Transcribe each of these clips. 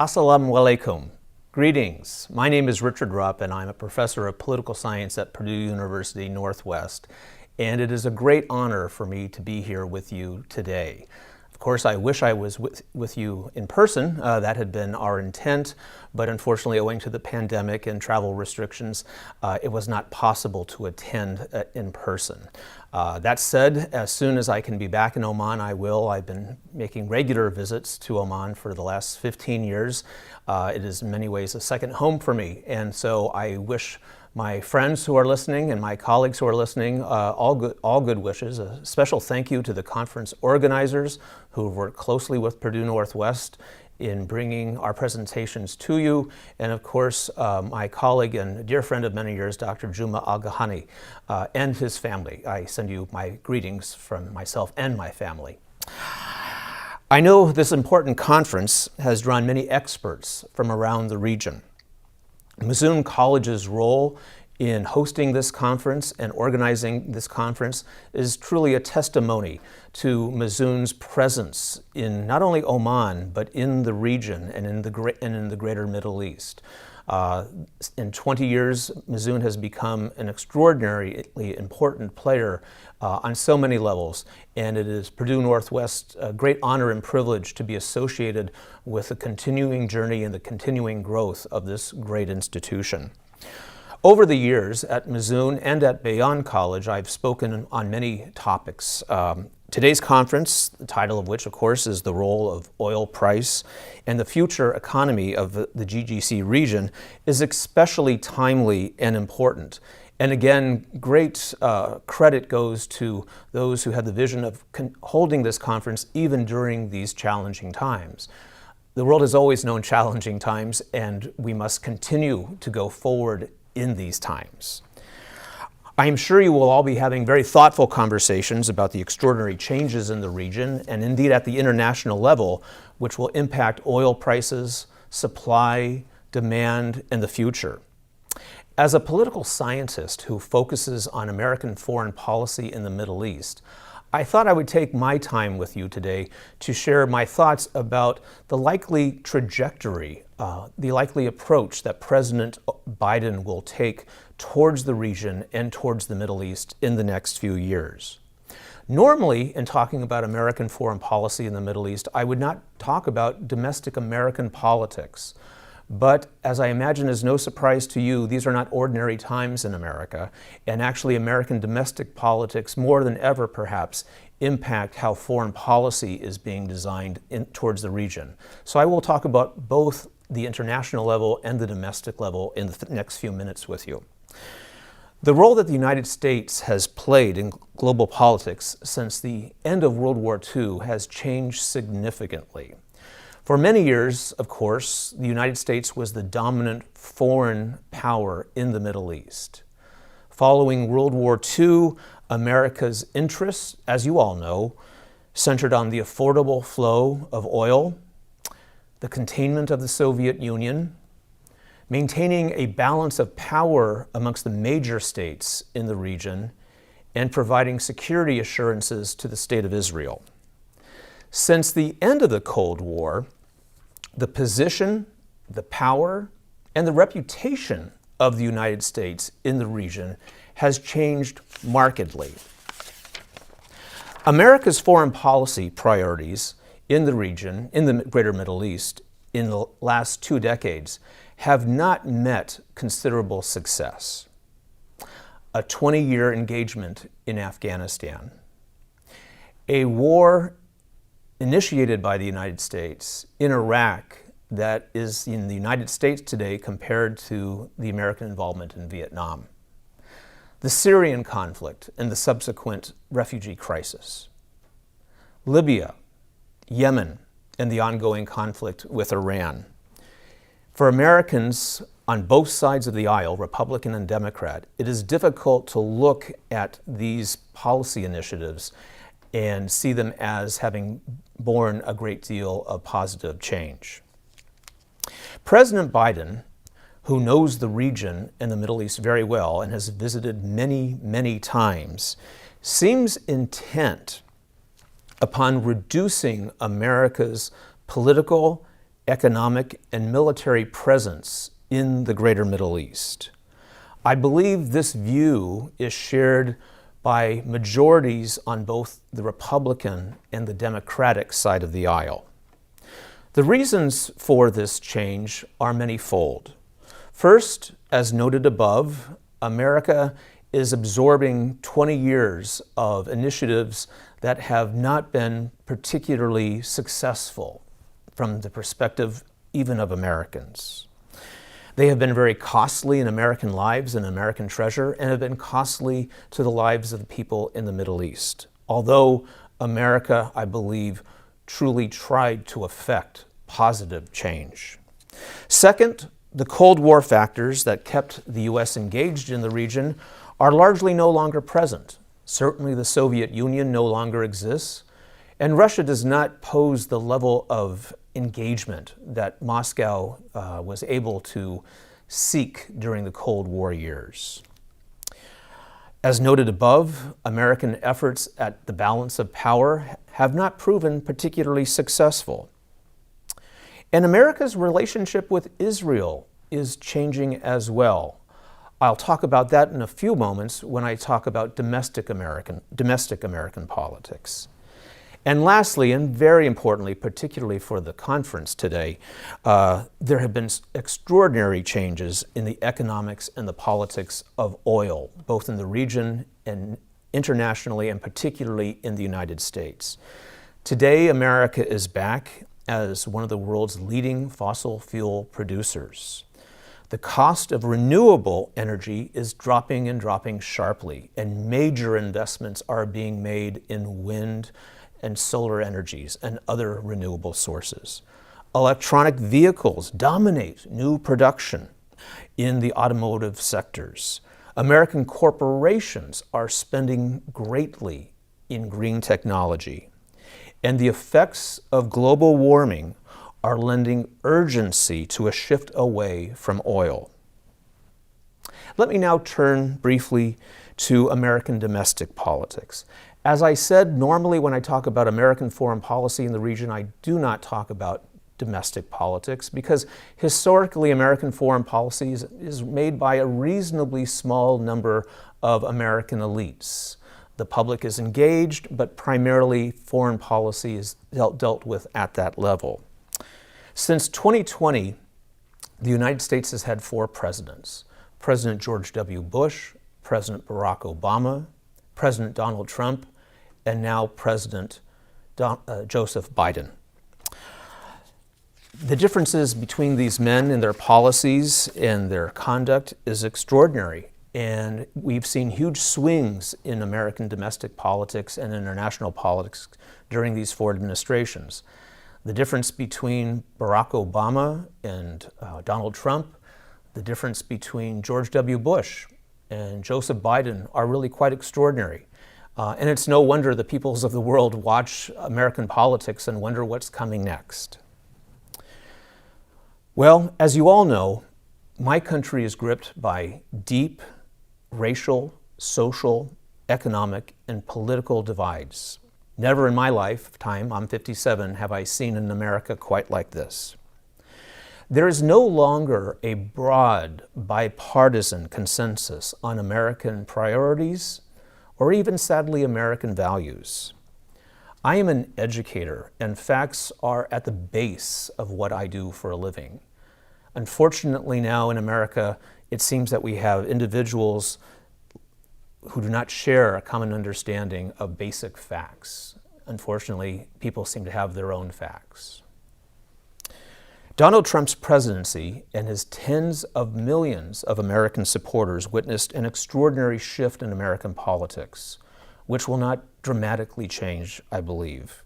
Assalamu alaikum. Greetings. My name is Richard Rupp, and I'm a professor of political science at Purdue University Northwest, and it is a great honor for me to be here with you today. Of course, I wish I was with you in person. That had been our intent, but unfortunately, owing to the pandemic and travel restrictions, it was not possible to attend in person. That said, as soon as I can be back in Oman, I will. I've been making regular visits to Oman for the last 15 years. It is in many ways a second home for me, and so I wish my friends who are listening and my colleagues who are listening all good wishes. A special thank you to the conference organizers who worked closely with Purdue Northwest in bringing our presentations to you, and of course my colleague and dear friend of many years, Dr. Juma Al-Ghani, and his family. I send you my greetings from myself and my family. I know this important conference has drawn many experts from around the region. Mazoon College's role in hosting this conference and organizing this conference is truly a testimony to Mazoon's presence in not only Oman, but in the region and in the greater Middle East. In 20 years, Mazoon has become an extraordinarily important player on so many levels, and it is Purdue Northwest's great honor and privilege to be associated with the continuing journey and the continuing growth of this great institution. Over the years at Mazoon and at Bayan College, I've spoken on many topics. Today's conference, the title of which, of course, is The Role of Oil Price and the Future Economy of the GCC region, is especially timely and important. And again, great credit goes to those who had the vision of holding this conference even during these challenging times. The world has always known challenging times, and we must continue to go forward in these times. I am sure you will all be having very thoughtful conversations about the extraordinary changes in the region and indeed at the international level, which will impact oil prices, supply, demand, and the future. As a political scientist who focuses on American foreign policy in the Middle East, I thought I would take my time with you today to share my thoughts about the likely trajectory, the likely approach that President Biden will take towards the region and towards the Middle East in the next few years. Normally, in talking about American foreign policy in the Middle East, I would not talk about domestic American politics. But as I imagine is no surprise to you, these are not ordinary times in America, and actually American domestic politics, more than ever perhaps, impact how foreign policy is being designed towards the region. So I will talk about both the international level and the domestic level in the next few minutes with you. The role that the United States has played in global politics since the end of World War II has changed significantly. For many years, of course, the United States was the dominant foreign power in the Middle East. Following World War II, America's interests, as you all know, centered on the affordable flow of oil, the containment of the Soviet Union, maintaining a balance of power amongst the major states in the region, and providing security assurances to the State of Israel. Since the end of the Cold War, the position, the power, and the reputation of the United States in the region has changed markedly. America's foreign policy priorities in the region, in the greater Middle East, in the last 2 decades, have not met considerable success. A 20-year engagement in Afghanistan, a war initiated by the United States in Iraq that is in the United States today compared to the American involvement in Vietnam, the Syrian conflict and the subsequent refugee crisis, Libya, Yemen, and the ongoing conflict with Iran. For Americans on both sides of the aisle, Republican and Democrat, it is difficult to look at these policy initiatives and see them as having borne a great deal of positive change. President Biden, who knows the region and the Middle East very well and has visited many, many times, seems intent upon reducing America's political economic, and military presence in the greater Middle East. I believe this view is shared by majorities on both the Republican and the Democratic side of the aisle. The reasons for this change are manyfold. First, as noted above, America is absorbing 20 years of initiatives that have not been particularly successful from the perspective even of Americans. They have been very costly in American lives and American treasure, and have been costly to the lives of the people in the Middle East. Although America, I believe, truly tried to effect positive change. Second, the Cold War factors that kept the U.S. engaged in the region are largely no longer present. Certainly the Soviet Union no longer exists, and Russia does not pose the level of engagement that Moscow was able to seek during the Cold War years. As noted above, American efforts at the balance of power have not proven particularly successful. And America's relationship with Israel is changing as well. I'll talk about that in a few moments when I talk about domestic American politics. And lastly, and very importantly, particularly for the conference today, there have been extraordinary changes in the economics and the politics of oil, both in the region and internationally, and particularly in the United States. Today, America is back as one of the world's leading fossil fuel producers. The cost of renewable energy is dropping and dropping sharply, and major investments are being made in wind and solar energies and other renewable sources. Electronic vehicles dominate new production in the automotive sectors. American corporations are spending greatly in green technology. And the effects of global warming are lending urgency to a shift away from oil. Let me now turn briefly to American domestic politics. As I said, normally when I talk about American foreign policy in the region, I do not talk about domestic politics because historically American foreign policy is made by a reasonably small number of American elites. The public is engaged, but primarily foreign policy is dealt with at that level. Since 2020, the United States has had 4 presidents: President George W. Bush, President Barack Obama, President Donald Trump, and now President Joseph Biden. The differences between these men and their policies and their conduct is extraordinary. And we've seen huge swings in American domestic politics and international politics during these 4 administrations. The difference between Barack Obama and Donald Trump, the difference between George W. Bush and Joseph Biden are really quite extraordinary. And it's no wonder the peoples of the world watch American politics and wonder what's coming next. Well, as you all know, my country is gripped by deep racial, social, economic, and political divides. Never in my lifetime, I'm 57, have I seen an America quite like this. There is no longer a broad, bipartisan consensus on American priorities or even, sadly, American values. I am an educator, and facts are at the base of what I do for a living. Unfortunately, now in America, it seems that we have individuals who do not share a common understanding of basic facts. Unfortunately, people seem to have their own facts. Donald Trump's presidency and his tens of millions of American supporters witnessed an extraordinary shift in American politics, which will not dramatically change, I believe.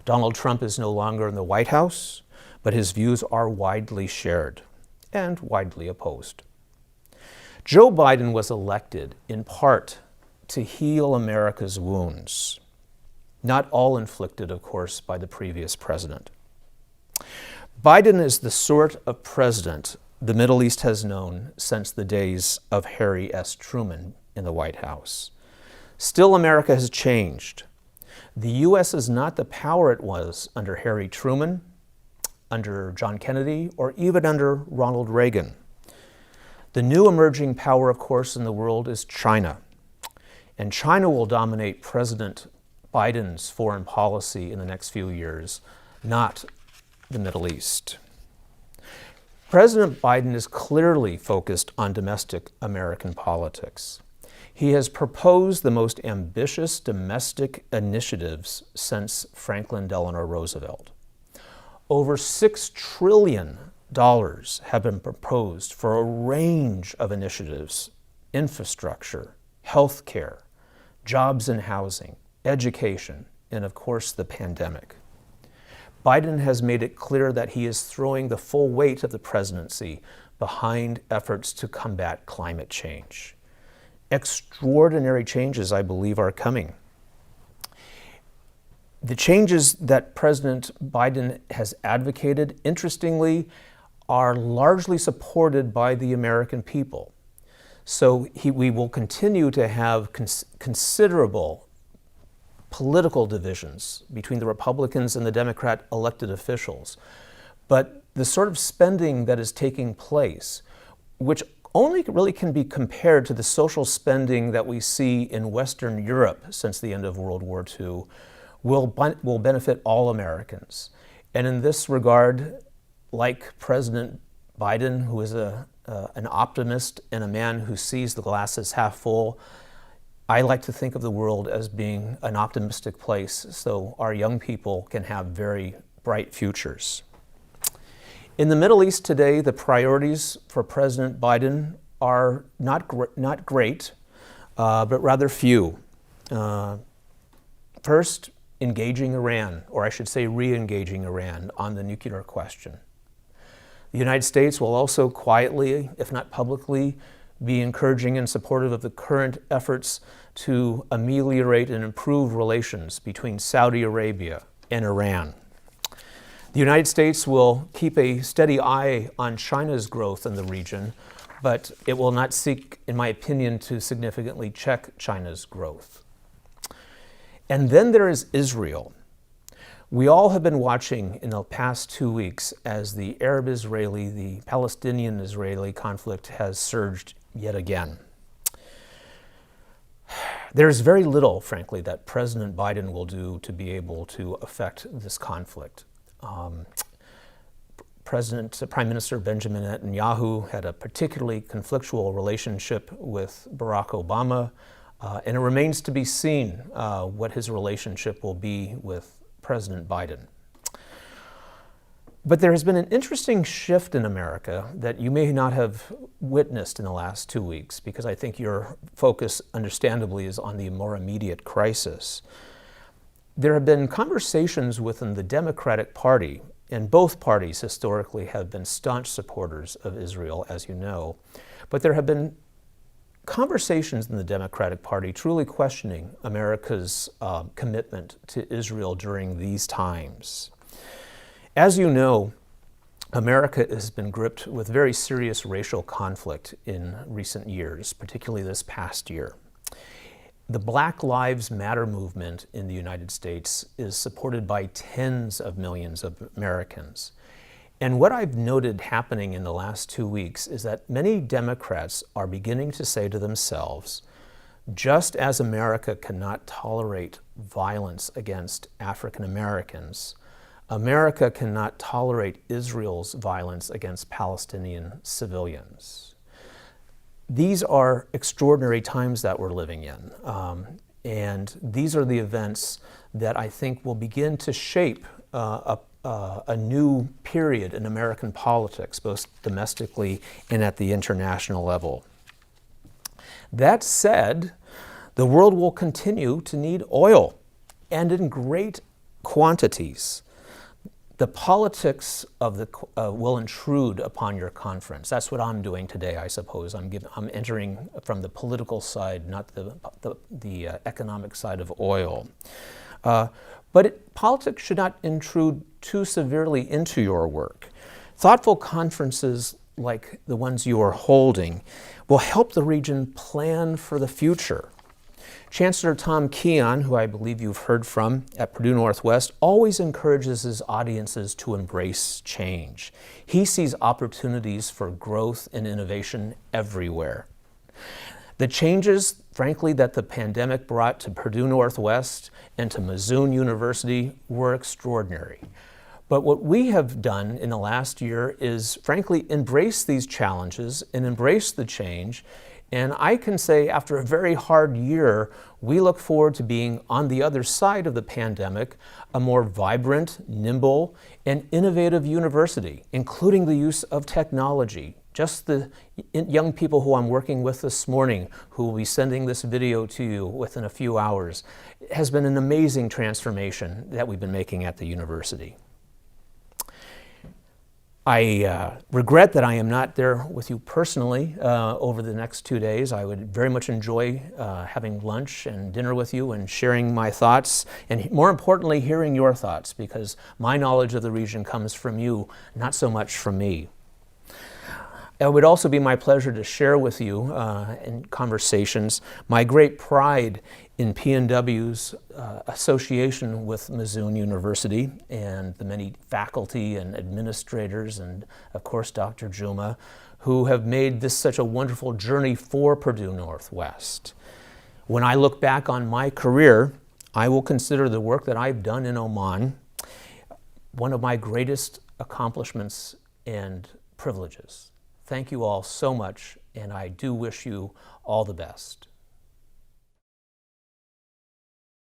Donald Trump is no longer in the White House, but his views are widely shared and widely opposed. Joe Biden was elected in part to heal America's wounds, not all inflicted, of course, by the previous president. Biden is the sort of president the Middle East has known since the days of Harry S. Truman in the White House. Still, America has changed. The U.S. is not the power it was under Harry Truman, under John Kennedy or even under Ronald Reagan. The new emerging power, of course, in the world is China. And China will dominate President Biden's foreign policy in the next few years, not the Middle East. President Biden is clearly focused on domestic American politics. He has proposed the most ambitious domestic initiatives since Franklin Delano Roosevelt. Over $6 trillion have been proposed for a range of initiatives: infrastructure, healthcare, jobs and housing, education, and of course the pandemic. Biden has made it clear that he is throwing the full weight of the presidency behind efforts to combat climate change. Extraordinary changes, I believe, are coming. The changes that President Biden has advocated, interestingly, are largely supported by the American people. So we will continue to have considerable political divisions between the Republicans and the Democrat elected officials. But the sort of spending that is taking place, which only really can be compared to the social spending that we see in Western Europe since the end of World War II, will benefit all Americans. And in this regard, like President Biden, who is an optimist and a man who sees the glass as half full, I like to think of the world as being an optimistic place so our young people can have very bright futures. In the Middle East today, the priorities for President Biden are not great, but rather few. First, engaging Iran, or I should say re-engaging Iran on the nuclear question. The United States will also quietly, if not publicly, be encouraging and supportive of the current efforts to ameliorate and improve relations between Saudi Arabia and Iran. The United States will keep a steady eye on China's growth in the region, but it will not seek, in my opinion, to significantly check China's growth. And then there is Israel. We all have been watching in the past 2 weeks as the Arab-Israeli, the Palestinian-Israeli conflict has surged yet again. There's very little, frankly, that President Biden will do to be able to affect this conflict. Prime Minister Benjamin Netanyahu had a particularly conflictual relationship with Barack Obama, and it remains to be seen what his relationship will be with President Biden. But there has been an interesting shift in America that you may not have witnessed in the last 2 weeks, because I think your focus, understandably, is on the more immediate crisis. There have been conversations within the Democratic Party, and both parties historically have been staunch supporters of Israel, as you know, but there have been conversations in the Democratic Party truly questioning America's commitment to Israel during these times. As you know, America has been gripped with very serious racial conflict in recent years, particularly this past year. The Black Lives Matter movement in the United States is supported by tens of millions of Americans. And what I've noted happening in the last 2 weeks is that many Democrats are beginning to say to themselves, just as America cannot tolerate violence against African Americans, America cannot tolerate Israel's violence against Palestinian civilians. These are extraordinary times that we're living in, and these are the events that I think will begin to shape a new period in American politics, both domestically and at the international level. That said, the world will continue to need oil, and in great quantities. The politics of will intrude upon your conference. That's what I'm doing today, I suppose. I'm entering from the political side, not the economic side of oil. But politics should not intrude too severely into your work. Thoughtful conferences like the ones you are holding will help the region plan for the future. Chancellor Tom Keon, who I believe you've heard from at Purdue Northwest, always encourages his audiences to embrace change. He sees opportunities for growth and innovation everywhere. The changes, frankly, that the pandemic brought to Purdue Northwest and to Mazoon University were extraordinary. But what we have done in the last year is, frankly, embrace these challenges and embrace the change. And I can say after a very hard year, we look forward to being on the other side of the pandemic, a more vibrant, nimble, and innovative university, including the use of technology. Just the young people who I'm working with this morning, who will be sending this video to you within a few hours, has been an amazing transformation that we've been making at the university. I regret that I am not there with you personally over the next 2 days. I would very much enjoy having lunch and dinner with you and sharing my thoughts, and more importantly, hearing your thoughts, because my knowledge of the region comes from you, not so much from me. It would also be my pleasure to share with you in conversations my great pride in P&W's association with Mazoon University and the many faculty and administrators and, of course, Dr. Juma, who have made this such a wonderful journey for Purdue Northwest. When I look back on my career, I will consider the work that I've done in Oman one of my greatest accomplishments and privileges. Thank you all so much, and I do wish you all the best.